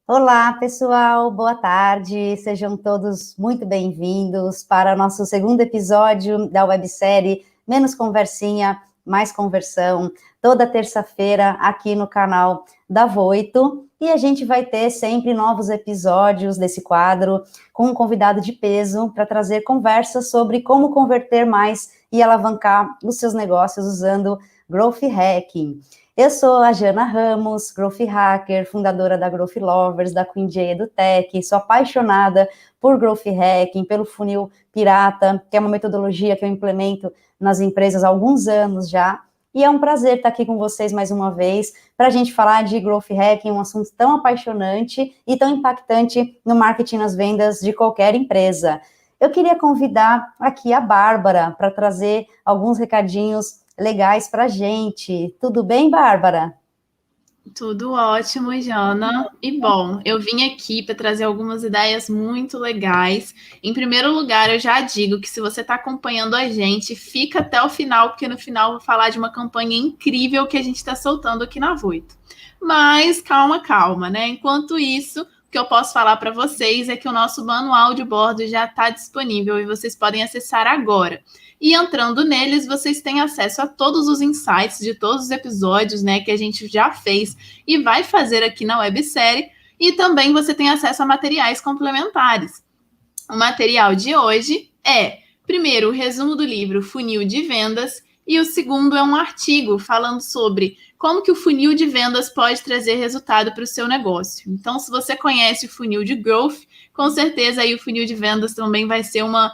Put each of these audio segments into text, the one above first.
Olá, pessoal, boa tarde, sejam todos muito bem-vindos para o nosso segundo episódio da websérie Menos Conversinha, Mais Conversão, toda terça-feira aqui no canal da Voito, e a gente vai ter sempre novos episódios desse quadro com um convidado de peso para trazer conversas sobre como converter mais e alavancar os seus negócios usando Growth Hacking. Eu sou a Jana Ramos, Growth Hacker, fundadora da Growth Lovers, da Queen J EduTech, sou apaixonada por Growth Hacking, pelo funil pirata, que é uma metodologia que eu implemento nas empresas há alguns anos já, e é um prazer estar aqui com vocês mais uma vez, para a gente falar de Growth Hacking, um assunto tão apaixonante e tão impactante no marketing e nas vendas de qualquer empresa. Eu queria convidar aqui a Bárbara para trazer alguns recadinhos legais para a gente. Tudo bem, Bárbara? Tudo ótimo, Jana. E bom, eu vim aqui para trazer algumas ideias muito legais. Em primeiro lugar, eu já digo que se você está acompanhando a gente, fica até o final, porque no final eu vou falar de uma campanha incrível que a gente está soltando aqui na Voito. Mas calma, calma, né? Enquanto isso, o que eu posso falar para vocês é que o nosso manual de bordo já está disponível e vocês podem acessar agora. E entrando neles, vocês têm acesso a todos os insights de todos os episódios, né, que a gente já fez e vai fazer aqui na websérie. E também você tem acesso a materiais complementares. O material de hoje é, primeiro, o resumo do livro Funil de Vendas, e o segundo é um artigo falando sobre como que o funil de vendas pode trazer resultado para o seu negócio. Então, se você conhece o funil de growth, com certeza aí o funil de vendas também vai ser uma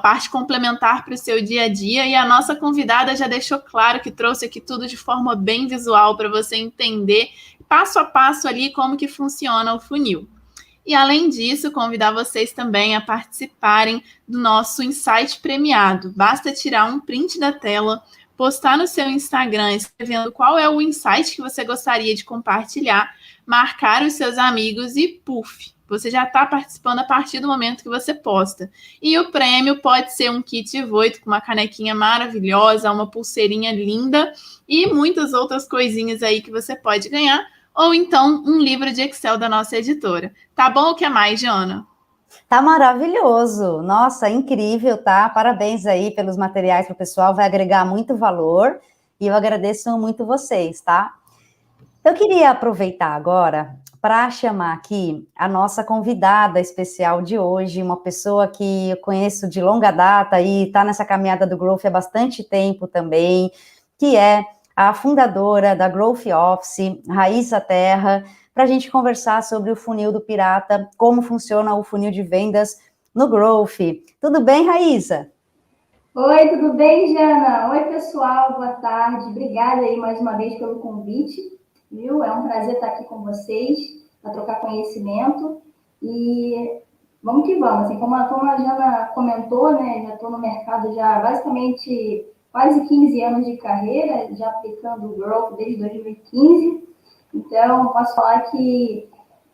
parte complementar para o seu dia a dia. E a nossa convidada já deixou claro que trouxe aqui tudo de forma bem visual para você entender passo a passo ali como que funciona o funil. E além disso, convidar vocês também a participarem do nosso Insight premiado. Basta tirar um print da tela, postar no seu Instagram escrevendo qual é o insight que você gostaria de compartilhar, marcar os seus amigos e puf, você já está participando a partir do momento que você posta. E o prêmio pode ser um kit Voito com uma canequinha maravilhosa, uma pulseirinha linda e muitas outras coisinhas aí que você pode ganhar, ou então um livro de Excel da nossa editora. Tá bom ou quer mais, Jana? Tá maravilhoso, nossa, incrível, tá? Parabéns aí pelos materiais para o pessoal, vai agregar muito valor e eu agradeço muito vocês, tá? Eu queria aproveitar agora para chamar aqui a nossa convidada especial de hoje, uma pessoa que eu conheço de longa data e está nessa caminhada do Growth há bastante tempo também, que é a fundadora da Growth Office, Raíssa Terra, para a gente conversar sobre o funil do Pirata, como funciona o funil de vendas no Growth. Tudo bem, Raíssa? Oi, tudo bem, Jana? Oi, pessoal, boa tarde. Obrigada aí mais uma vez pelo convite, viu? É um prazer estar aqui com vocês, para trocar conhecimento. E vamos que vamos. Assim, como a Jana comentou, né, já estou no mercado já basicamente quase 15 anos de carreira, já aplicando o Growth desde 2015. Então, posso falar que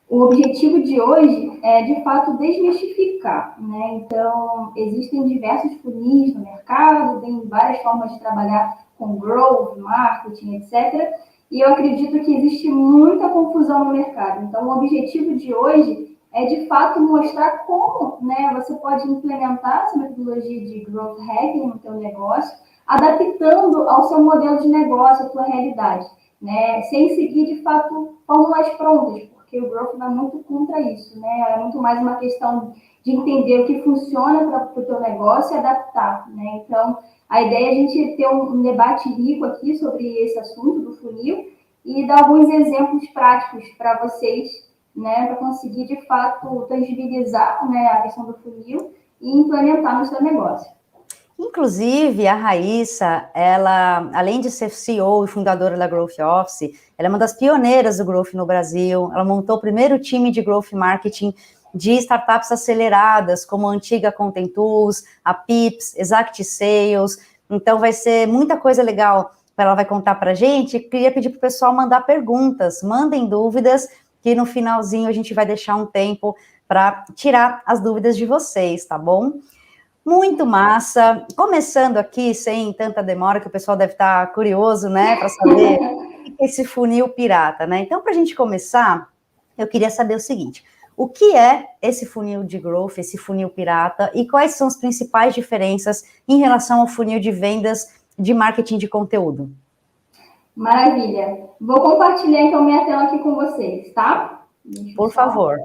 o objetivo de hoje é, de fato, desmistificar, né? Então, existem diversos funis no mercado, tem várias formas de trabalhar com growth, marketing, etc. E eu acredito que existe muita confusão no mercado. Então, o objetivo de hoje é, de fato, mostrar como, né, você pode implementar essa metodologia de growth hacking no seu negócio, adaptando ao seu modelo de negócio, à sua realidade, né? Sem seguir, de fato, fórmulas prontas, porque o growth vai muito contra isso, né? É muito mais uma questão de entender o que funciona para o teu negócio e adaptar, né? Então, a ideia é a gente ter um debate rico aqui sobre esse assunto do funil e dar alguns exemplos práticos para vocês, né? Para conseguir, de fato, tangibilizar, né, a questão do funil e implementar no seu negócio. Inclusive, a Raíssa, ela, além de ser CEO e fundadora da Growth Office, ela é uma das pioneiras do Growth no Brasil, ela montou o primeiro time de Growth Marketing de startups aceleradas, como a antiga Content Tools, a Pips, Exact Sales, então vai ser muita coisa legal que ela vai contar para a gente. Queria pedir para o pessoal mandar perguntas, mandem dúvidas, que no finalzinho a gente vai deixar um tempo para tirar as dúvidas de vocês, tá bom? Muito massa. Começando aqui, sem tanta demora, que o pessoal deve estar curioso, né, para saber o que é esse funil pirata, né? Então, para a gente começar, eu queria saber o seguinte: o que é esse funil de growth, esse funil pirata, e quais são as principais diferenças em relação ao funil de vendas de marketing de conteúdo? Maravilha. Vou compartilhar, então, minha tela aqui com vocês, tá? Por favor.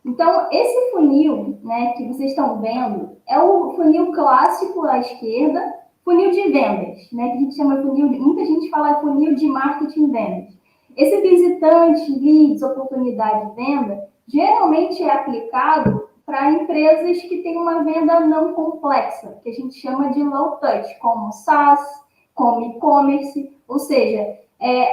Então, esse funil, né, que vocês estão vendo, é o funil clássico à esquerda, funil de vendas, né, que a gente chama de funil, muita gente fala funil de marketing vendas. Esse visitante, leads, oportunidade de venda, geralmente é aplicado para empresas que têm uma venda não complexa, que a gente chama de low touch, como SaaS, como e-commerce, ou seja,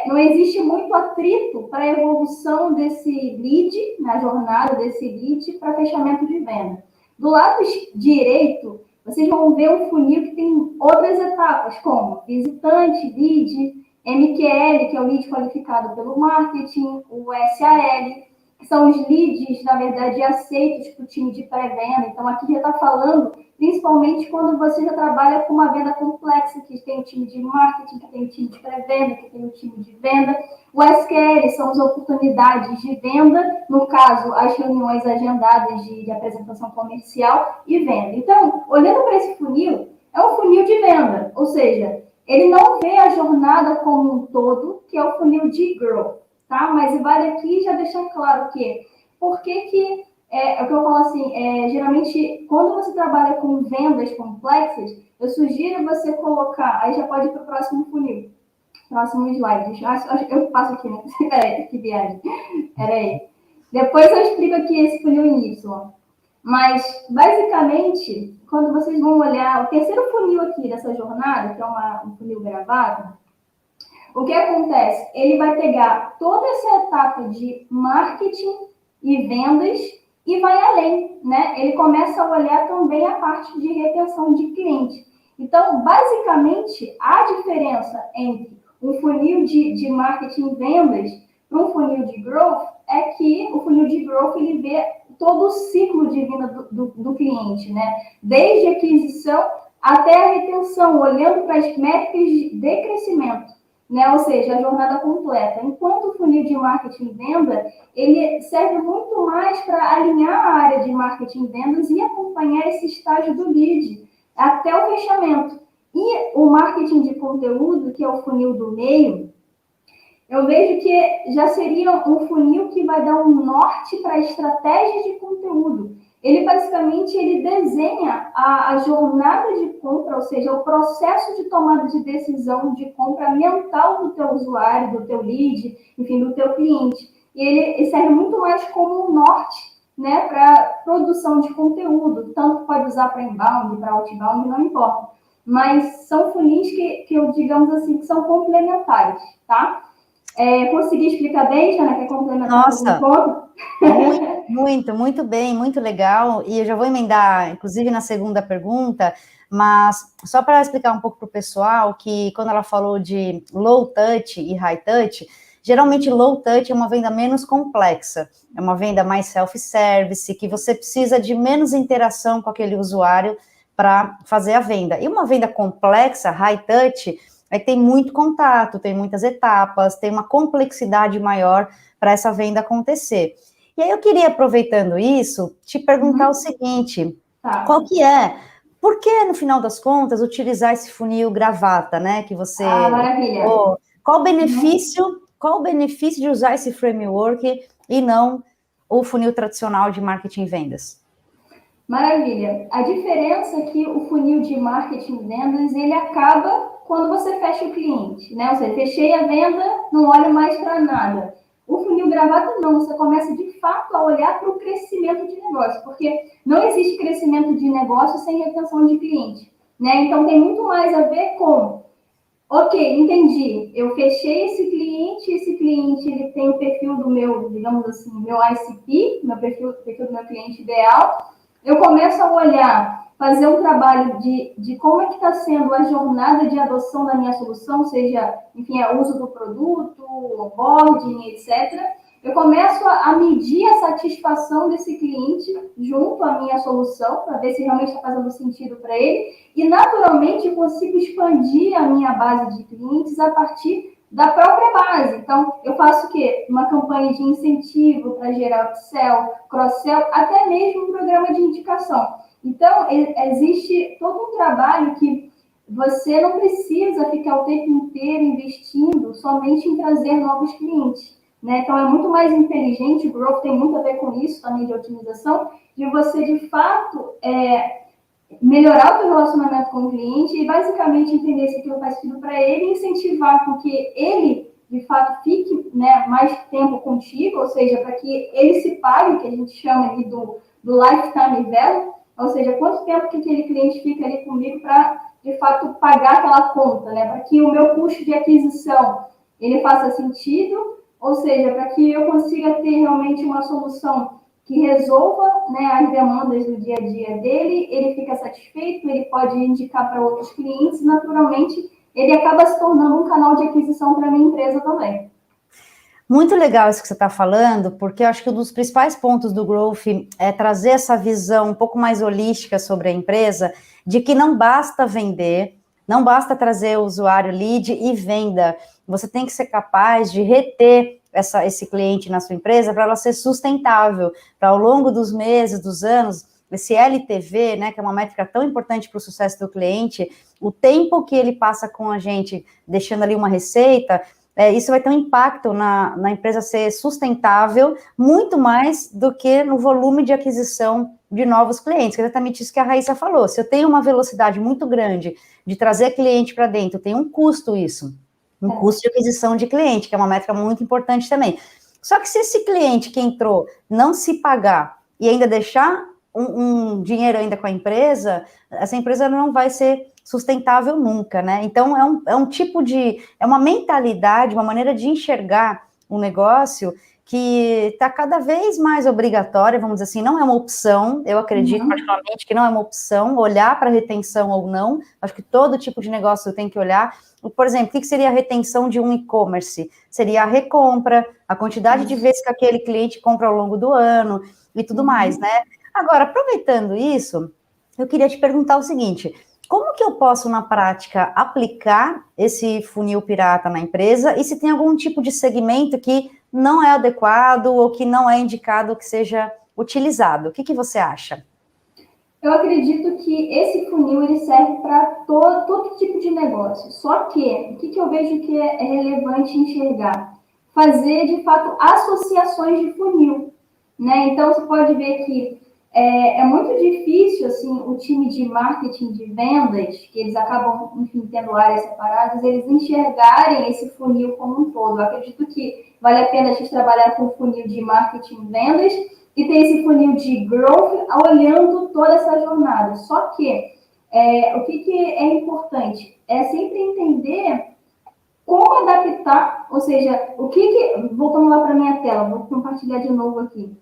não existe muito atrito para a evolução desse lead, na jornada desse lead, para fechamento de venda. Do lado direito, vocês vão ver um funil que tem outras etapas, como visitante, lead, MQL, que é o lead qualificado pelo marketing, o SAL, que são os leads, na verdade, aceitos para o time de pré-venda. Então, aqui já está falando, principalmente quando você já trabalha com uma venda complexa, que tem o time de marketing, que tem o time de pré-venda, que tem o time de venda. O SQL são as oportunidades de venda, no caso, as reuniões agendadas de apresentação comercial e venda. Então, olhando para esse funil, é um funil de venda, ou seja, ele não vê a jornada como um todo, que é o funil de growth. Tá? Mas vale aqui já deixar claro que, por que é o que eu falo assim, geralmente, quando você trabalha com vendas complexas, eu sugiro você colocar, aí já pode ir para o próximo funil, próximo slide, eu passo aqui, né? Peraí, que viagem, peraí. Depois eu explico aqui esse funil em Y. Mas, basicamente, quando vocês vão olhar o terceiro funil aqui dessa jornada, que é um funil gravado, o que acontece? Ele vai pegar toda essa etapa de marketing e vendas e vai além, né? Ele começa a olhar também a parte de retenção de cliente. Então, basicamente, a diferença entre um funil de marketing e vendas para um funil de growth é que o funil de growth ele vê todo o ciclo de vida do cliente, né? Desde a aquisição até a retenção, olhando para as métricas de crescimento. Né? Ou seja, a jornada completa. Enquanto o funil de marketing e venda, ele serve muito mais para alinhar a área de marketing e vendas e acompanhar esse estágio do lead até o fechamento. E o marketing de conteúdo, que é o funil do meio, eu vejo que já seria um funil que vai dar um norte para a estratégia de conteúdo. Ele basicamente desenha a jornada de compra, ou seja, o processo de tomada de decisão de compra mental do teu usuário, do teu lead, enfim, do teu cliente. E ele serve muito mais como um norte, né, para produção de conteúdo. Tanto pode usar para inbound, para outbound, não importa. Mas são funis que eu, digamos assim, que são complementares, tá? Consegui explicar bem, Jana? Quer complementar algum ponto? Muito bem, muito legal. E eu já vou emendar, inclusive, na segunda pergunta, mas só para explicar um pouco para o pessoal que quando ela falou de low touch e high touch, geralmente low touch é uma venda menos complexa, é uma venda mais self-service, que você precisa de menos interação com aquele usuário para fazer a venda. E uma venda complexa, high touch, é que tem muito contato, tem muitas etapas, tem uma complexidade maior para essa venda acontecer. E aí eu queria, aproveitando isso, te perguntar o seguinte, qual que é, por que, no final das contas, utilizar esse funil gravata, né, que você... maravilha. Qual o benefício de usar esse framework e não o funil tradicional de marketing e vendas? Maravilha. A diferença é que o funil de marketing e vendas, ele acaba quando você fecha o cliente, né? Ou seja, fechei a venda, não olho mais para nada. O funil gravata não, você começa de fato a olhar para o crescimento de negócio, porque não existe crescimento de negócio sem retenção de cliente, né? Então tem muito mais a ver com, ok, entendi, eu fechei esse cliente ele tem o perfil do meu, digamos assim, meu ICP, meu perfil do meu cliente ideal. Eu começo a olhar, fazer um trabalho de como é que está sendo a jornada de adoção da minha solução, seja, enfim, o uso do produto, onboarding, etc. Eu começo a medir a satisfação desse cliente junto à minha solução, para ver se realmente está fazendo sentido para ele, e naturalmente eu consigo expandir a minha base de clientes a partir da própria base. Então, eu faço o quê? Uma campanha de incentivo para gerar upsell, cross-sell, até mesmo um programa de indicação. Então, existe todo um trabalho que você não precisa ficar o tempo inteiro investindo somente em trazer novos clientes, né? Então, é muito mais inteligente, o growth tem muito a ver com isso também de otimização, de você, de fato, melhorar o seu relacionamento com o cliente e basicamente entender se aquilo faz sentido para ele e incentivar com que ele, de fato, fique, né, mais tempo contigo, ou seja, para que ele se pague, que a gente chama ali do lifetime value, ou seja, quanto tempo que aquele cliente fica ali comigo para, de fato, pagar aquela conta, né, para que o meu custo de aquisição ele faça sentido, ou seja, para que eu consiga ter realmente uma solução que resolva, né, as demandas do dia a dia dele, ele fica satisfeito, ele pode indicar para outros clientes, naturalmente, ele acaba se tornando um canal de aquisição para a minha empresa também. Muito legal isso que você está falando, porque eu acho que um dos principais pontos do Growth é trazer essa visão um pouco mais holística sobre a empresa, de que não basta vender, não basta trazer o usuário lead e venda, você tem que ser capaz de reter esse cliente na sua empresa para ela ser sustentável, para ao longo dos meses, dos anos, esse LTV, né, que é uma métrica tão importante para o sucesso do cliente, o tempo que ele passa com a gente, deixando ali uma receita, isso vai ter um impacto na empresa ser sustentável, muito mais do que no volume de aquisição de novos clientes, que é exatamente isso que a Raíssa falou. Se eu tenho uma velocidade muito grande de trazer cliente para dentro, tem um custo isso, um custo de aquisição de cliente, que é uma métrica muito importante também. Só que se esse cliente que entrou não se pagar e ainda deixar um dinheiro ainda com a empresa, essa empresa não vai ser sustentável nunca, né? Então, é um tipo de... é uma mentalidade, uma maneira de enxergar um negócio que está cada vez mais obrigatória, vamos dizer assim, não é uma opção, eu acredito particularmente que não é uma opção, olhar para retenção ou não, acho que todo tipo de negócio tem que olhar. Por exemplo, o que seria a retenção de um e-commerce? Seria a recompra, a quantidade de vezes que aquele cliente compra ao longo do ano e tudo mais, né? Agora, aproveitando isso, eu queria te perguntar o seguinte: como que eu posso, na prática, aplicar esse funil pirata na empresa e se tem algum tipo de segmento que não é adequado ou que não é indicado que seja utilizado? O que você acha? Eu acredito que esse funil ele serve para todo tipo de negócio. Só que, o que eu vejo que é relevante enxergar? Fazer, de fato, associações de funil, né? Então, você pode ver que é muito difícil, assim, o time de marketing de vendas, que eles acabam, enfim, tendo áreas separadas, eles enxergarem esse funil como um todo. Eu acredito que vale a pena a gente trabalhar com o funil de marketing e vendas e ter esse funil de growth olhando toda essa jornada. Só que o que é importante? É sempre entender como adaptar, ou seja, voltando lá para a minha tela, vou compartilhar de novo aqui.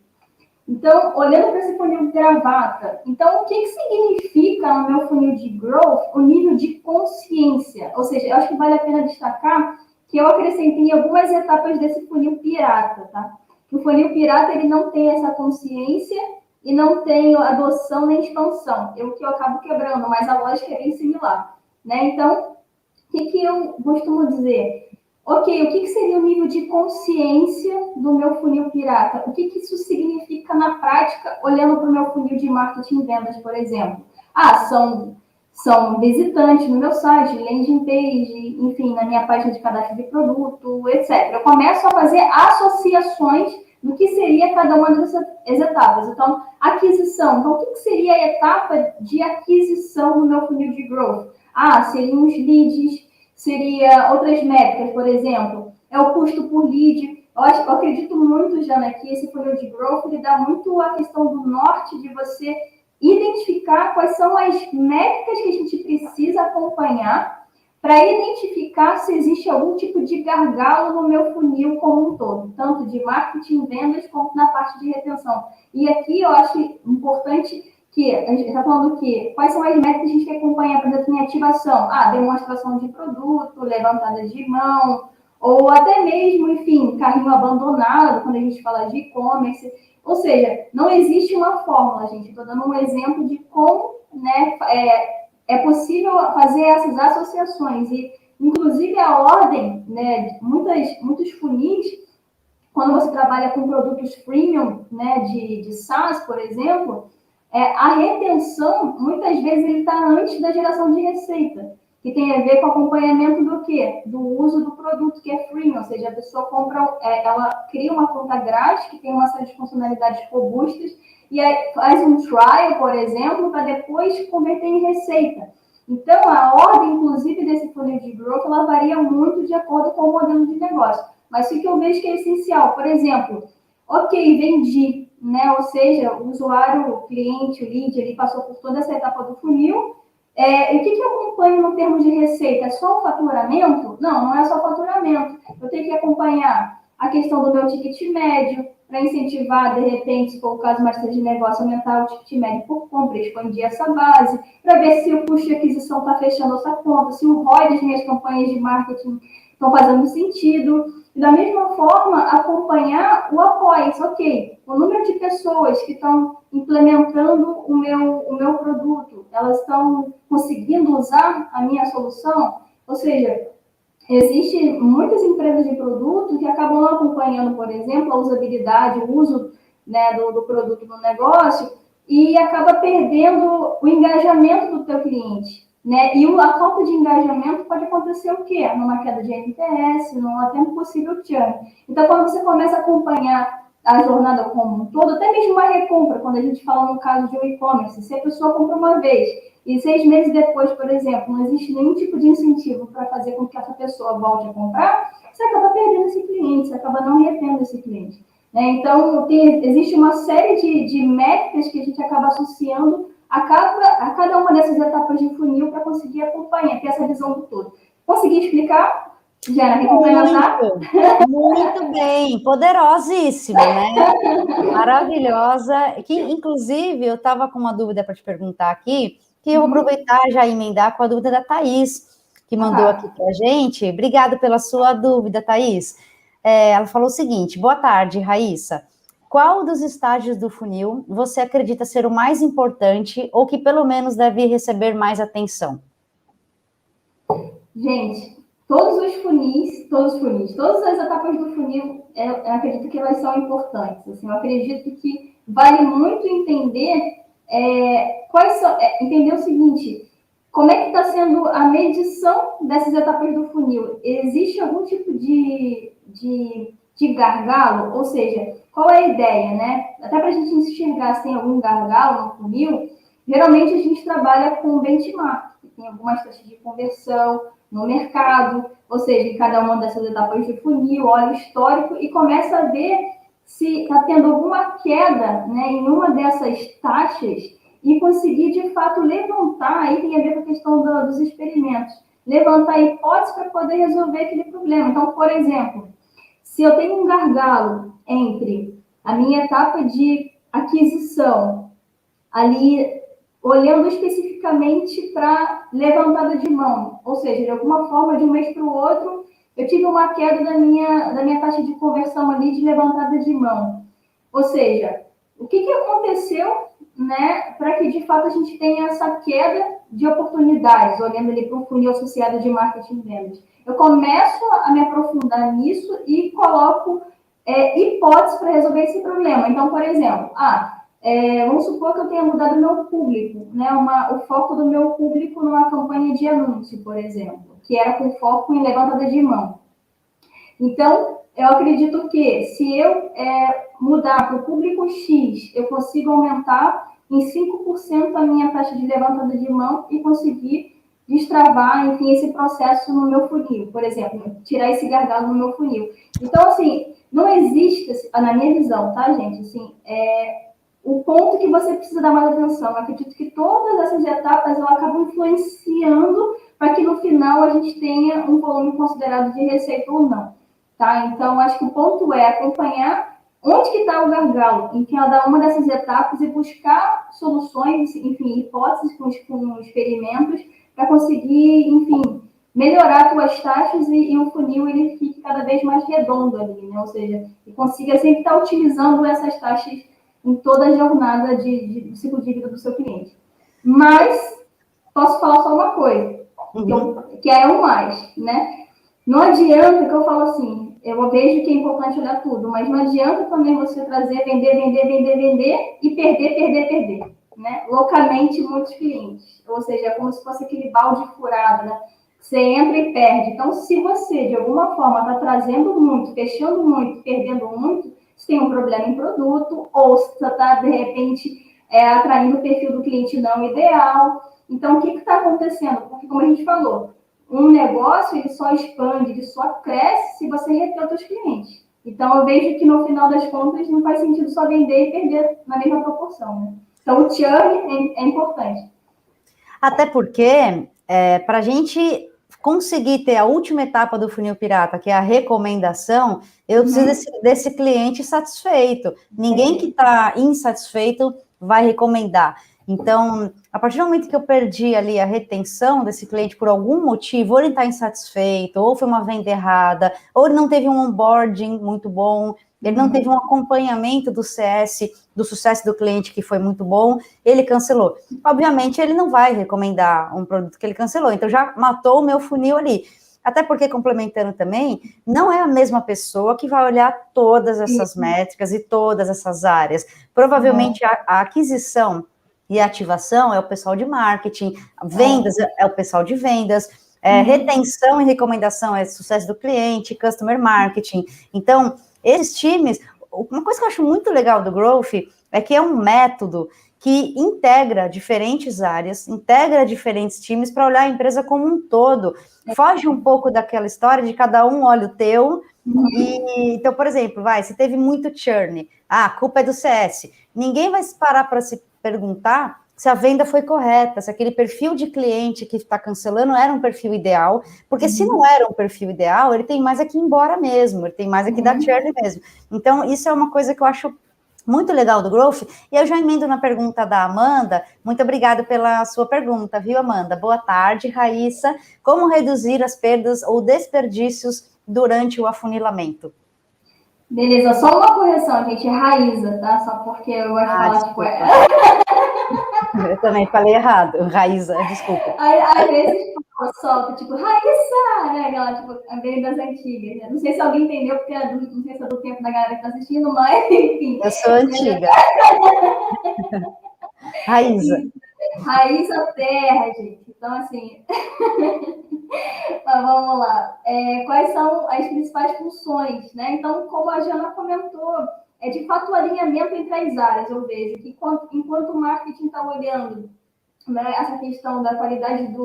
Então, olhando para esse funil de gravata, então, o que significa no meu funil de growth o nível de consciência? Ou seja, eu acho que vale a pena destacar que eu acrescentei algumas etapas desse funil pirata, tá? O funil pirata, ele não tem essa consciência e não tem adoção nem expansão. É o que eu acabo quebrando, mas a lógica é bem similar, né? Então, o que eu costumo dizer? Ok, o que seria o nível de consciência do meu funil pirata? O que isso significa na prática, olhando para o meu funil de marketing e vendas, por exemplo? São visitantes no meu site, landing page, enfim, na minha página de cadastro de produto, etc. Eu começo a fazer associações do que seria cada uma dessas etapas. Então, aquisição. Então, o que seria a etapa de aquisição no meu funil de growth? Seriam os leads, seria outras métricas, por exemplo, é o custo por lead. Eu acredito muito, Jana, que esse funil de growth ele dá muito a questão do norte de você identificar quais são as métricas que a gente precisa acompanhar para identificar se existe algum tipo de gargalo no meu funil como um todo, tanto de marketing, vendas, quanto na parte de retenção. E aqui eu acho importante que a gente está falando que quais são as metas que a gente quer acompanhar, por exemplo, em ativação? Demonstração de produto, levantada de mão, ou até mesmo, enfim, carrinho abandonado, quando a gente fala de e-commerce. Ou seja, não existe uma fórmula, gente. Estou dando um exemplo de como, né, é possível fazer essas associações. E Inclusive, a ordem, né, muitos funis, quando você trabalha com produtos premium, né, de SaaS, por exemplo, a retenção, muitas vezes, ele está antes da geração de receita, que tem a ver com acompanhamento do quê? Do uso do produto que é freemium, ou seja, a pessoa compra, ela cria uma conta grátis, que tem uma série de funcionalidades robustas, e aí faz um trial, por exemplo, para depois converter em receita. Então, a ordem, inclusive, desse funil de growth, ela varia muito de acordo com o modelo de negócio. Mas o que eu vejo que é essencial, por exemplo, ok, vendi, né? Ou seja, o usuário, o cliente, o lead, ele passou por toda essa etapa do funil. E o que eu acompanho no termo de receita? É só o faturamento? Não, não é só o faturamento. Eu tenho que acompanhar a questão do meu ticket médio, para incentivar, de repente, se for o caso mais de negócio, aumentar o ticket médio por compra, expandir essa base, para ver se o custo de aquisição está fechando essa conta, se o ROI das minhas campanhas de marketing estão fazendo sentido. E, da mesma forma, acompanhar o após, ok, o número de pessoas que estão implementando o meu produto, elas estão conseguindo usar a minha solução? Ou seja, existem muitas empresas de produto que acabam não acompanhando, por exemplo, a usabilidade, o uso, né, do produto no negócio, e acaba perdendo o engajamento do teu cliente. Né? E a falta de engajamento pode acontecer o quê? Numa queda de NPS, num até um possível churn. Então, quando você começa a acompanhar a jornada como um todo, até mesmo uma recompra, quando a gente fala no caso de um e-commerce, se a pessoa compra uma vez e 6 meses depois, por exemplo, não existe nenhum tipo de incentivo para fazer com que essa pessoa volte a comprar, você acaba perdendo esse cliente, você acaba não retendo esse cliente. Né? Então, existe uma série de métricas que a gente acaba associando a cada uma dessas etapas de funil para conseguir acompanhar, ter essa visão do todo. Consegui explicar? Jana, quer complementar? Muito bem, poderosíssima, né? Maravilhosa. Que, inclusive, eu estava com uma dúvida para te perguntar aqui, que eu vou aproveitar e já emendar com a dúvida da Thaís, que mandou aqui para a gente. Obrigada pela sua dúvida, Thaís. Ela falou o seguinte: boa tarde, Raíssa. Qual dos estágios do funil você acredita ser o mais importante ou que pelo menos deve receber mais atenção? Gente, todas as etapas do funil, eu acredito que elas são importantes. Assim, eu acredito que vale muito entender entender o seguinte: como é que está sendo a medição dessas etapas do funil? Existe algum tipo de gargalo? Ou seja, qual é a ideia, né? Até para a gente enxergar se tem algum gargalo no funil, geralmente a gente trabalha com benchmark, que tem algumas taxas de conversão no mercado, ou seja, em cada uma dessas etapas de funil, olha o histórico e começa a ver se está tendo alguma queda, né, em uma dessas taxas e conseguir, de fato, levantar, aí tem a ver com a questão dos experimentos, levantar hipóteses para poder resolver aquele problema. Então, por exemplo, se eu tenho um gargalo entre a minha etapa de aquisição, ali olhando especificamente para levantada de mão, ou seja, de alguma forma, de um mês para o outro, eu tive uma queda da minha taxa de conversão ali de levantada de mão. Ou seja, o que aconteceu, né, para que de fato a gente tenha essa queda de oportunidades, olhando ali para o funil associado de marketing e vendas? Eu começo a me aprofundar nisso e coloco hipóteses para resolver esse problema. Então, por exemplo, vamos supor que eu tenha mudado o meu público, né? O foco do meu público numa campanha de anúncio, por exemplo, que era com foco em levantada de mão. Então, eu acredito que se eu mudar para o público X, eu consigo aumentar em 5% a minha taxa de levantada de mão e conseguir destravar, enfim, esse processo no meu funil, por exemplo, tirar esse gargalo no meu funil. Então, assim, não existe, na minha visão, tá, gente? Assim, o ponto que você precisa dar mais atenção. Eu acredito que todas essas etapas acabam influenciando para que no final a gente tenha um volume considerado de receita ou não. Tá? Então, acho que o ponto é acompanhar onde que está o gargalo em cada uma dessas etapas e buscar soluções, enfim, hipóteses com experimentos para conseguir, enfim, melhorar suas taxas e o funil ele fique cada vez mais redondo ali, né? Ou seja, e consiga sempre estar utilizando essas taxas em toda a jornada do ciclo de vida do seu cliente. Mas, posso falar só uma coisa. que é um mais, né? Não adianta que eu falo assim, eu vejo que é importante olhar tudo, mas não adianta também você trazer, vender e perder, né? Loucamente muitos clientes. Ou seja, é como se fosse aquele balde furado, né? Você entra e perde. Então, se você, de alguma forma, está trazendo muito, fechando muito, perdendo muito, você tem um problema em produto, ou você está, de repente, atraindo o perfil do cliente não ideal. Então, o que está acontecendo? Porque, como a gente falou, um negócio ele só expande, ele só cresce se você reter os seus clientes. Então, eu vejo que, no final das contas, não faz sentido só vender e perder na mesma proporção, né? Então, o churn é importante. Até porque, para a gente conseguir ter a última etapa do funil pirata, que é a recomendação, eu preciso desse cliente satisfeito. Ninguém que está insatisfeito vai recomendar. Então, a partir do momento que eu perdi ali a retenção desse cliente por algum motivo, ou ele está insatisfeito, ou foi uma venda errada, ou ele não teve um onboarding muito bom, ele não teve um acompanhamento do CS, do sucesso do cliente que foi muito bom, ele cancelou. Obviamente, ele não vai recomendar um produto que ele cancelou, então já matou o meu funil ali. Até porque, complementando também, não é a mesma pessoa que vai olhar todas essas métricas e todas essas áreas. Provavelmente a aquisição e ativação é o pessoal de marketing, vendas é o pessoal de vendas, retenção e recomendação é sucesso do cliente, customer marketing. Então, esses times, uma coisa que eu acho muito legal do Growth é que é um método que integra diferentes áreas, integra diferentes times para olhar a empresa como um todo. Foge um pouco daquela história de cada um olha o teu. Então, por exemplo, se teve muito churn, a culpa é do CS. Ninguém vai parar para se perguntar se a venda foi correta, se aquele perfil de cliente que está cancelando era um perfil ideal, porque se não era um perfil ideal, ele tem mais aqui ir embora mesmo, ele tem mais aqui dar churn mesmo. Então, isso é uma coisa que eu acho muito legal do Growth, e eu já emendo na pergunta da Amanda. Muito obrigada pela sua pergunta, viu, Amanda? Boa tarde, Raíssa. Como reduzir as perdas ou desperdícios durante o afunilamento? Beleza, só uma correção, gente, é Raíza, tá? Só porque eu gosto de falar, tipo... Eu também falei errado, Raíza, desculpa. Às vezes solta, tipo, Raíssa, né? Aquela, tipo, bem das antigas, né? Não sei se alguém entendeu, porque não sei se é do tempo da galera que tá assistindo, mas, enfim. Eu sou antiga. Raíza. Raíza Terra, gente. Então, assim... Mas vamos lá. Quais são as principais funções, né? Então, como a Jana comentou, é de fato o alinhamento entre as áreas, eu vejo que enquanto o marketing está olhando, né, essa questão da qualidade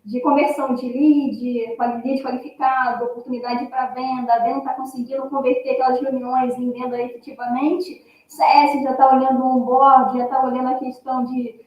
de conversão de lead qualificado, oportunidade para venda, a venda está conseguindo converter aquelas reuniões em venda efetivamente, CS já está olhando o onboard, já está olhando a questão de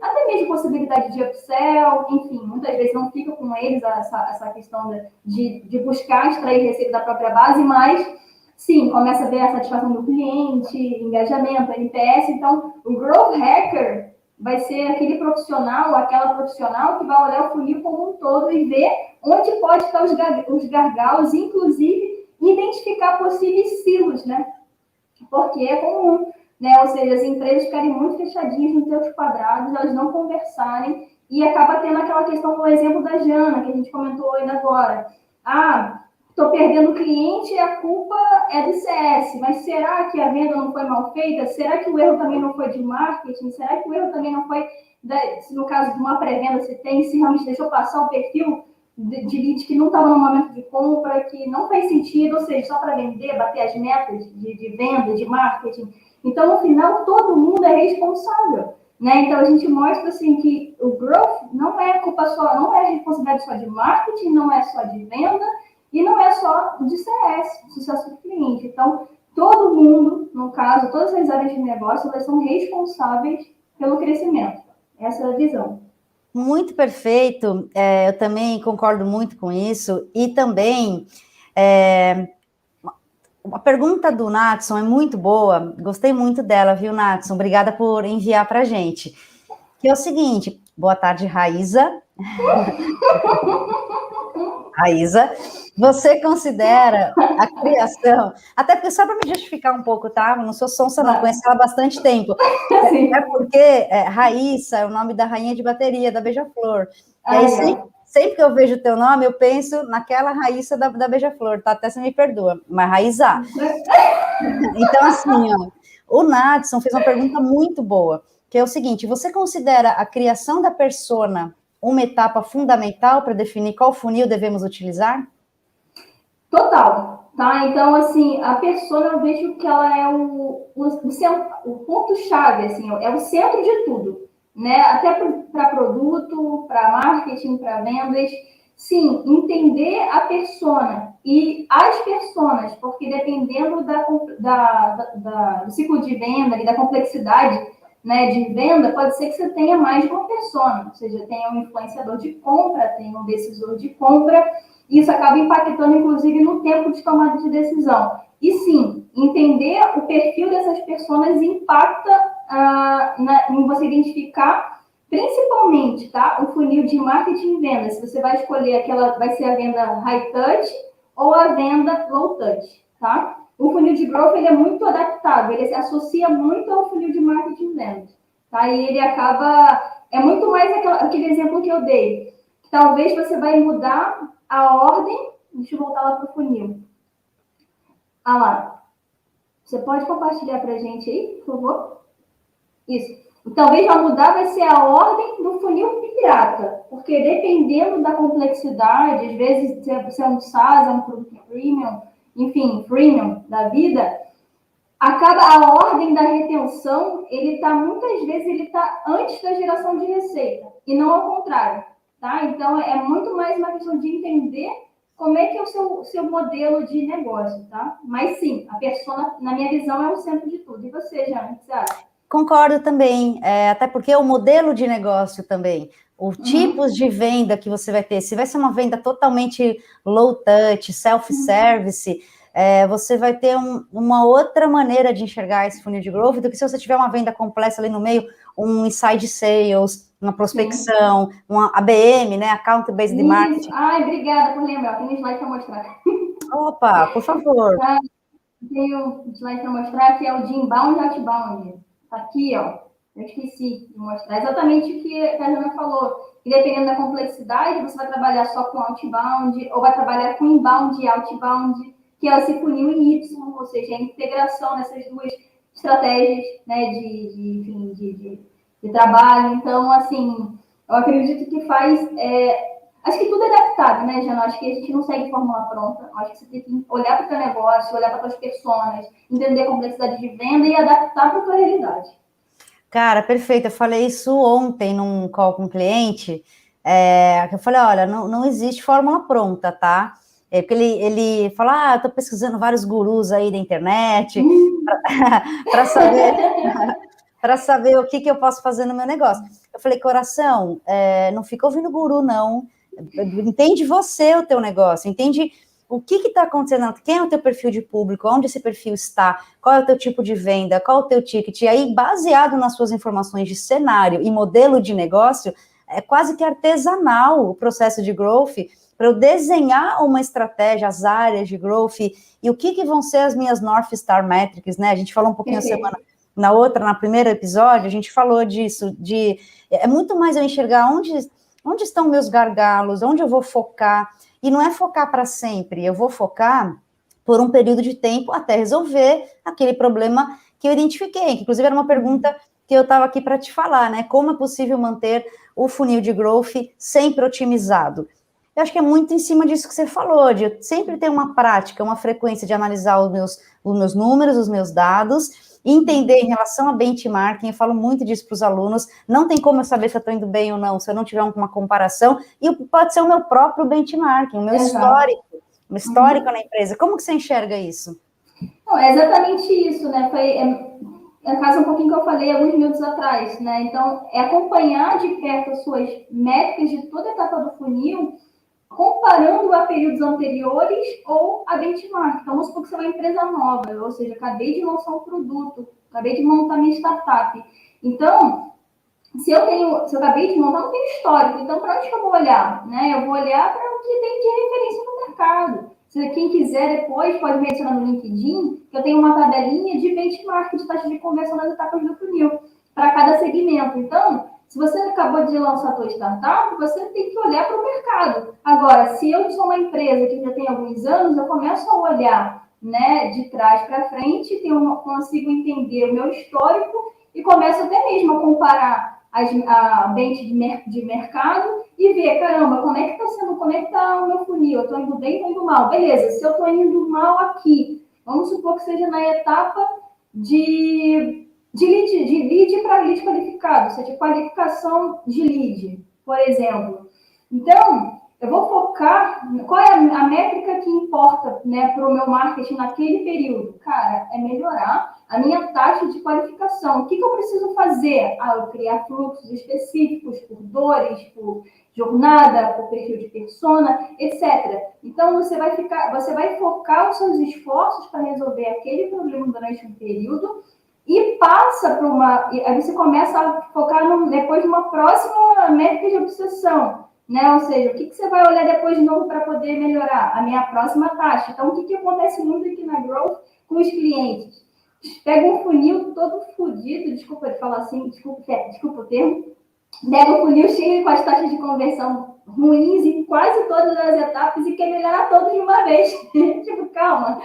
até mesmo possibilidade de upsell, enfim, muitas vezes não fica com eles essa questão de buscar extrair receita da própria base, mas sim, começa a ver a satisfação do cliente, engajamento, NPS. Então, o Growth Hacker vai ser aquele profissional, aquela profissional que vai olhar o funil como um todo e ver onde pode estar os gargalos, inclusive identificar possíveis silos, né? Porque é comum, né? Ou seja, as empresas ficarem muito fechadinhas nos seus quadrados, elas não conversarem e acaba tendo aquela questão do exemplo da Jana, que a gente comentou ainda agora. Estou perdendo cliente e a culpa é do CS, mas será que a venda não foi mal feita? Será que o erro também não foi de marketing? Será que o erro também não foi, no caso de uma pré-venda, se realmente deixou passar o perfil de lead que não estava no momento de compra, que não faz sentido, ou seja, só para vender, bater as metas de venda, de marketing. Então, no final, todo mundo é responsável, né? Então, a gente mostra assim que o growth não é culpa só, não é responsabilidade só de marketing, não é só de venda, e não é só de CS, sucesso do cliente. Então, todo mundo, no caso, todas as áreas de negócio, elas são responsáveis pelo crescimento. Essa é a visão. Muito perfeito. Eu também concordo muito com isso. E também, a pergunta do Natson é muito boa. Gostei muito dela, viu, Natson? Obrigada por enviar para a gente. Que é o seguinte, boa tarde, Raíza. Raíza, você considera a criação, até porque só para me justificar um pouco, tá? Eu não sou sonsa, não, conheço ela há bastante tempo. É porque Raíssa é o nome da rainha de bateria da Beija-Flor. E aí, sempre que eu vejo o teu nome, eu penso naquela Raíssa da Beija-Flor, tá? Até você me perdoa, mas Raíssa. Então, assim, ó, o Nadson fez uma pergunta muito boa, que é o seguinte: você considera a criação da persona uma etapa fundamental para definir qual funil devemos utilizar? Total, tá? Então, assim, a persona, eu vejo que ela é o ponto-chave, assim, é o centro de tudo, né? Até para produto, para marketing, para vendas. Sim, entender a persona e as personas, porque dependendo do ciclo de venda e da complexidade, né, de venda, pode ser que você tenha mais de uma persona, ou seja, tenha um influenciador de compra, tenha um decisor de compra. Isso acaba impactando, inclusive, no tempo de tomada de decisão. E sim, entender o perfil dessas pessoas impacta em você identificar, principalmente, tá, o funil de marketing e venda. Se você vai escolher vai ser a venda high touch ou a venda low touch, tá? O funil de growth, ele é muito adaptável, ele se associa muito ao funil de marketing e venda, tá? E ele acaba, é muito mais aquele exemplo que eu dei. Talvez você vai mudar a ordem. Deixa eu voltar lá para o funil. Ah lá. Você pode compartilhar para a gente aí, por favor? Isso. Talvez vai mudar, vai ser a ordem do funil pirata. Porque dependendo da complexidade, às vezes se é um SaaS, é um produto premium, enfim, freemium da vida, acaba a ordem da retenção, muitas vezes ele está antes da geração de receita, e não ao contrário. Tá? Então, é muito mais uma questão de entender como é que é o seu modelo de negócio, tá? Mas sim, a persona, na minha visão, é o centro de tudo. E você, Jana, o que você acha? Concordo também, até porque o modelo de negócio também, os tipos de venda que você vai ter, se vai ser uma venda totalmente low touch, self-service, você vai ter uma outra maneira de enxergar esse funil de growth do que se você tiver uma venda complexa ali no meio, um inside sales, uma prospecção, uma ABM, né, Account Based Marketing. Ai, obrigada por lembrar, tem um slide para mostrar. Opa, por favor. Tem um slide para mostrar que é o de inbound e outbound. Tá aqui, ó. Eu esqueci de mostrar exatamente o que a Jana falou. E dependendo da complexidade, você vai trabalhar só com outbound ou vai trabalhar com inbound e outbound, que é esse funil em Y, ou seja, a integração dessas duas estratégias, né, de trabalho. Então, assim, eu acredito que acho que tudo é adaptável, né, Jana? Acho que a gente não segue fórmula pronta. Acho que você tem que olhar para o teu negócio, olhar para as tuas pessoas, entender a complexidade de venda e adaptar para a tua realidade. Cara, perfeito. Eu falei isso ontem num call com um cliente, que eu falei, olha, não existe fórmula pronta, tá? Porque ele fala, eu tô pesquisando vários gurus aí da internet para saber o que eu posso fazer no meu negócio. Eu falei, coração, não fica ouvindo guru, não. Entende você o teu negócio, entende o que está acontecendo, quem é o teu perfil de público, onde esse perfil está, qual é o teu tipo de venda, qual é o teu ticket, e aí, baseado nas suas informações de cenário e modelo de negócio, é quase que artesanal o processo de growth, para eu desenhar uma estratégia, as áreas de growth, e o que vão ser as minhas North Star Metrics, né, a gente falou um pouquinho na primeiro episódio, a gente falou disso, é muito mais eu enxergar onde estão meus gargalos, onde eu vou focar, e não é focar para sempre, eu vou focar por um período de tempo até resolver aquele problema que eu identifiquei, que inclusive era uma pergunta que eu estava aqui para te falar, né? Como é possível manter o funil de growth sempre otimizado? Eu acho que é muito em cima disso que você falou, de eu sempre ter uma prática, uma frequência de analisar os meus números, os meus dados, entender em relação a benchmarking. Eu falo muito disso para os alunos, não tem como eu saber se eu estou indo bem ou não, se eu não tiver uma comparação, e pode ser o meu próprio benchmarking, o meu histórico na empresa. Como que você enxerga isso? Não, é exatamente isso, né? É a casa um pouquinho que eu falei alguns minutos atrás, né? Então, é acompanhar de perto as suas métricas de toda a etapa do funil, comparando a períodos anteriores ou a benchmark. Então, vamos supor que você é uma empresa nova, ou seja, acabei de lançar um produto, acabei de montar minha startup. Então, se eu acabei de montar, não tenho histórico. Então, para onde que eu vou olhar? Né? Eu vou olhar para o que tem de referência no mercado. Se quem quiser depois pode me adicionar no LinkedIn, que eu tenho uma tabelinha de benchmark de taxa de conversão nas etapas do funil para cada segmento. Então, Se você acabou de lançar a tua startup, você tem que olhar para o mercado. Agora, se eu sou uma empresa que já tem alguns anos, eu começo a olhar, né, de trás para frente, consigo entender o meu histórico e começo até mesmo a comparar a bench de mercado e ver, caramba, como é que está sendo, como é que está o meu funil? Eu estou indo bem, estou indo mal. Beleza, se eu estou indo mal aqui, vamos supor que seja na etapa de lead para lead qualificado, ou seja, qualificação de lead, por exemplo. Então, eu vou focar, qual é a métrica que importa, né, para o meu marketing naquele período? Cara, é melhorar a minha taxa de qualificação. O que eu preciso fazer? Eu criar fluxos específicos por dores, por jornada, por perfil de persona, etc. Então, você vai focar os seus esforços para resolver aquele problema durante um período e passa para aí você começa a focar depois numa próxima métrica de obsessão, né? Ou seja, o que você vai olhar depois de novo para poder melhorar? A minha próxima taxa. Então, o que acontece muito aqui na Growth com os clientes? Pega um funil todo fodido, desculpa de falar assim, desculpa o termo, pega um funil cheio com as taxas de conversão ruins em quase todas as etapas e quer melhorar todos de uma vez. Tipo, calma.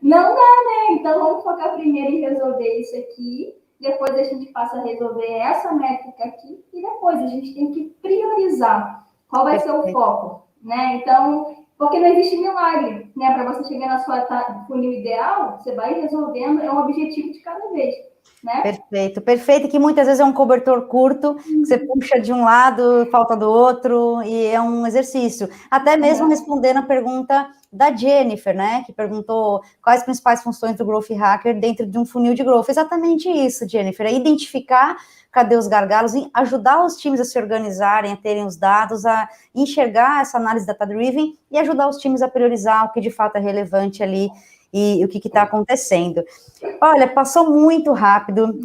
Não dá, né? Então, vamos focar primeiro em resolver isso aqui, depois a gente passa a resolver essa métrica aqui, e depois a gente tem que priorizar qual vai ser o foco, né? Então, porque não existe milagre, né? Para você chegar na sua funil ideal, você vai resolvendo, é um objetivo de cada vez. Né? Perfeito, perfeito, que muitas vezes é um cobertor curto, que você puxa de um lado, falta do outro, e é um exercício. Até mesmo respondendo a pergunta da Jennifer, né, que perguntou quais as principais funções do Growth Hacker dentro de um funil de growth. Exatamente isso, Jennifer, é identificar cadê os gargalos, e ajudar os times a se organizarem, a terem os dados, a enxergar essa análise data-driven e ajudar os times a priorizar o que de fato é relevante ali e o que está acontecendo. Olha, passou muito rápido,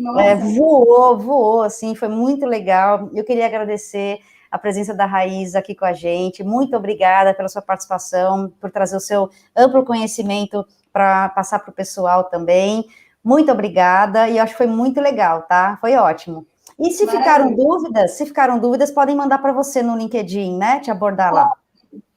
voou, assim, foi muito legal. Eu queria agradecer a presença da Raíza aqui com a gente. Muito obrigada pela sua participação, por trazer o seu amplo conhecimento para passar para o pessoal também. Muito obrigada, e eu acho que foi muito legal, tá? Foi ótimo. E se ficaram dúvidas, podem mandar para você no LinkedIn, né? Te abordar lá.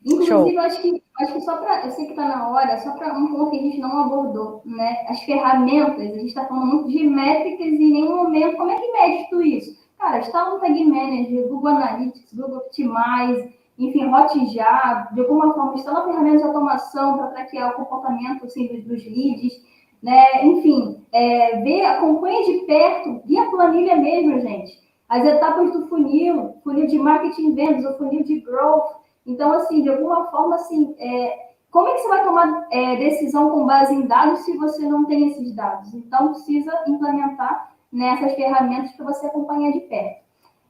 Inclusive, eu acho que só para, eu sei que está na hora, só para um ponto que a gente não abordou, né? As ferramentas, a gente está falando muito de métricas e em nenhum momento, como é que mede tudo isso? Cara, está um Tag Manager, Google Analytics, Google Optimize, enfim, Hotjar, de alguma forma, está na ferramenta de automação para traquear o comportamento assim, dos leads, né? Enfim, acompanha de perto, via planilha mesmo, gente, as etapas do funil de marketing vendas, o funil de growth. Então, assim, de alguma forma, assim, como é que você vai tomar decisão com base em dados se você não tem esses dados? Então, precisa implementar nessas ferramentas para você acompanhar de perto.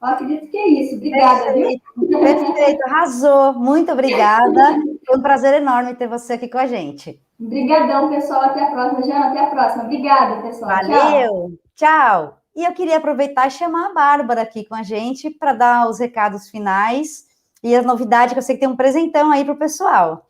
Eu acredito que é isso. Obrigada, viu? Perfeito, arrasou. Muito obrigada. Foi um prazer enorme ter você aqui com a gente. Obrigadão, pessoal. Até a próxima, Jana. Até a próxima. Obrigada, pessoal. Valeu. Tchau. E eu queria aproveitar e chamar a Bárbara aqui com a gente para dar os recados finais e as novidades, que eu sei que tem um presentão aí para o pessoal.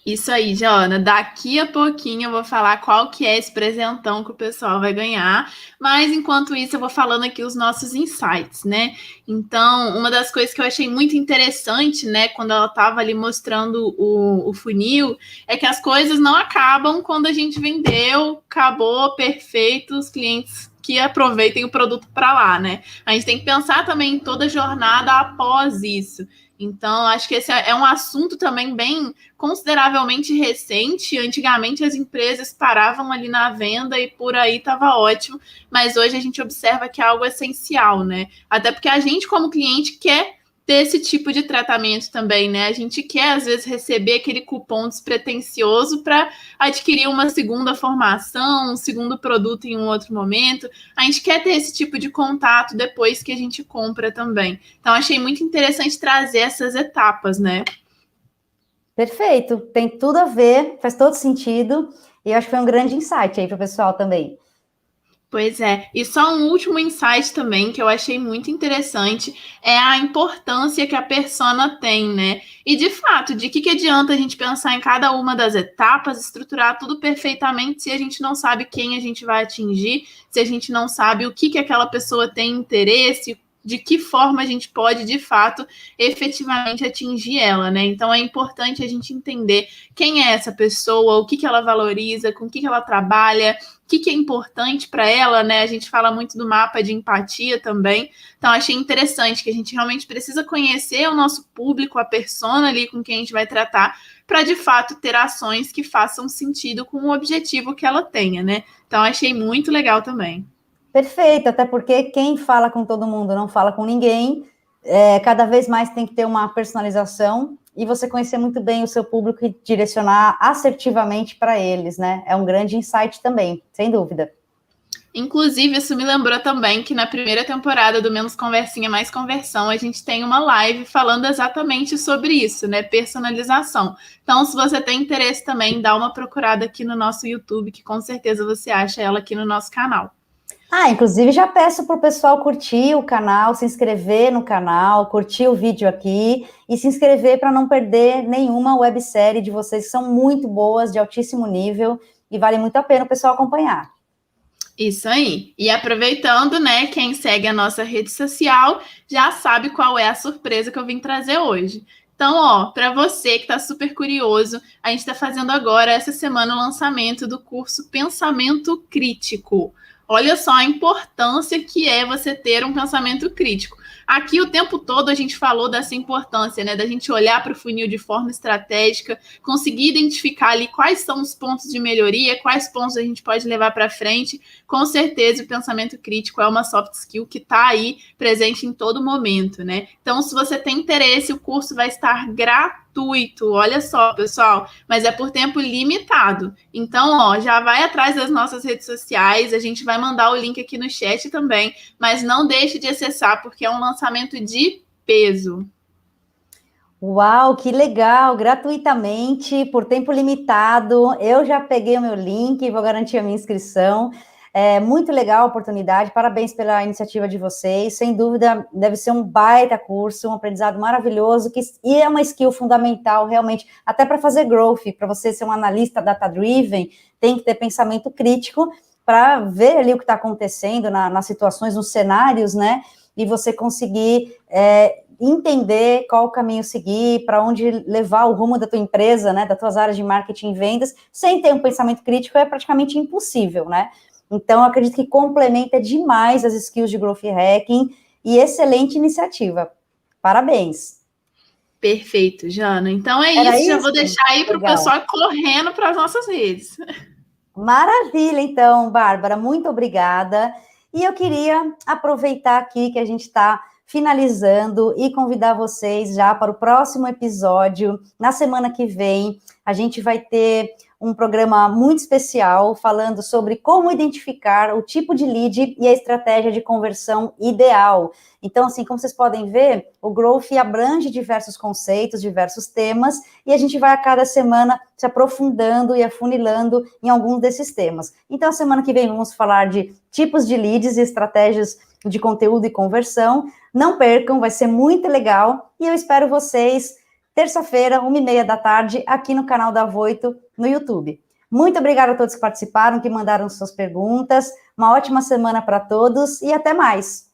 Isso aí, Jana. Daqui a pouquinho eu vou falar qual que é esse presentão que o pessoal vai ganhar. Mas, enquanto isso, eu vou falando aqui os nossos insights, né? Então, uma das coisas que eu achei muito interessante, né, quando ela estava ali mostrando o funil, é que as coisas não acabam quando a gente vendeu, acabou, perfeito, os clientes que aproveitem o produto para lá, né? A gente tem que pensar também em toda a jornada após isso. Então, acho que esse é um assunto também bem consideravelmente recente. Antigamente, as empresas paravam ali na venda e por aí estava ótimo, mas hoje a gente observa que é algo essencial, né? Até porque a gente, como cliente, quer ter esse tipo de tratamento também, né? A gente quer, às vezes, receber aquele cupom despretensioso para adquirir uma segunda formação, um segundo produto em um outro momento. A gente quer ter esse tipo de contato depois que a gente compra também. Então, achei muito interessante trazer essas etapas, né? Perfeito, tem tudo a ver, faz todo sentido, e eu acho que foi um grande insight aí para o pessoal também. Pois é, e só um último insight também que eu achei muito interessante é a importância que a persona tem, né? E de fato, de que adianta a gente pensar em cada uma das etapas, estruturar tudo perfeitamente se a gente não sabe quem a gente vai atingir, se a gente não sabe o que aquela pessoa tem interesse, de que forma a gente pode, de fato, efetivamente atingir ela, né? Então é importante a gente entender quem é essa pessoa, o que ela valoriza, com o que ela trabalha, o que é importante para ela, né? A gente fala muito do mapa de empatia também. Então, achei interessante que a gente realmente precisa conhecer o nosso público, a persona ali com quem a gente vai tratar, para de fato ter ações que façam sentido com o objetivo que ela tenha, né? Então, achei muito legal também. Perfeito, até porque quem fala com todo mundo não fala com ninguém, cada vez mais tem que ter uma personalização e você conhecer muito bem o seu público e direcionar assertivamente para eles, né? É um grande insight também, sem dúvida. Inclusive, isso me lembrou também que na primeira temporada do Menos Conversinha, Mais Conversão, a gente tem uma live falando exatamente sobre isso, né? Personalização. Então, se você tem interesse também, dá uma procurada aqui no nosso YouTube, que com certeza você acha ela aqui no nosso canal. Inclusive já peço para o pessoal curtir o canal, se inscrever no canal, curtir o vídeo aqui e se inscrever para não perder nenhuma websérie de vocês, que são muito boas, de altíssimo nível e vale muito a pena o pessoal acompanhar. Isso aí. E aproveitando, né, quem segue a nossa rede social já sabe qual é a surpresa que eu vim trazer hoje. Então, ó, para você que está super curioso, a gente está fazendo agora, essa semana, o lançamento do curso Pensamento Crítico. Olha só a importância que é você ter um pensamento crítico. Aqui o tempo todo a gente falou dessa importância, né? Da gente olhar para o funil de forma estratégica, conseguir identificar ali quais são os pontos de melhoria, quais pontos a gente pode levar para frente. Com certeza o pensamento crítico é uma soft skill que está aí presente em todo momento, né? Então, se você tem interesse, o curso vai estar gratuito. Olha só, pessoal, mas é por tempo limitado. Então, ó, já vai atrás das nossas redes sociais, a gente vai mandar o link aqui no chat também, mas não deixe de acessar, porque é um lançamento de peso. Uau, que legal! Gratuitamente, por tempo limitado. Eu já peguei o meu link, vou garantir a minha inscrição. É muito legal a oportunidade, parabéns pela iniciativa de vocês. Sem dúvida, deve ser um baita curso, um aprendizado maravilhoso, e é uma skill fundamental, realmente, até para fazer growth, para você ser um analista data-driven, tem que ter pensamento crítico para ver ali o que está acontecendo nas situações, nos cenários, né? E você conseguir entender qual o caminho seguir, para onde levar o rumo da tua empresa, né, das tuas áreas de marketing e vendas, sem ter um pensamento crítico é praticamente impossível, né? Então, eu acredito que complementa demais as skills de Growth Hacking e excelente iniciativa. Parabéns. Perfeito, Jana. Então é isso, já vou deixar aí para o pessoal correndo para as nossas redes. Maravilha, então, Bárbara, muito obrigada. E eu queria aproveitar aqui que a gente está finalizando e convidar vocês já para o próximo episódio. Na semana que vem, a gente vai ter um programa muito especial falando sobre como identificar o tipo de lead e a estratégia de conversão ideal. Então, assim, como vocês podem ver, o Growth abrange diversos conceitos, diversos temas, e a gente vai a cada semana se aprofundando e afunilando em alguns desses temas. Então, a semana que vem vamos falar de tipos de leads e estratégias de conteúdo e conversão. Não percam, vai ser muito legal, e eu espero vocês terça-feira, 1h30 da tarde, aqui no canal da Voito, no YouTube. Muito obrigada a todos que participaram, que mandaram suas perguntas. Uma ótima semana para todos e até mais.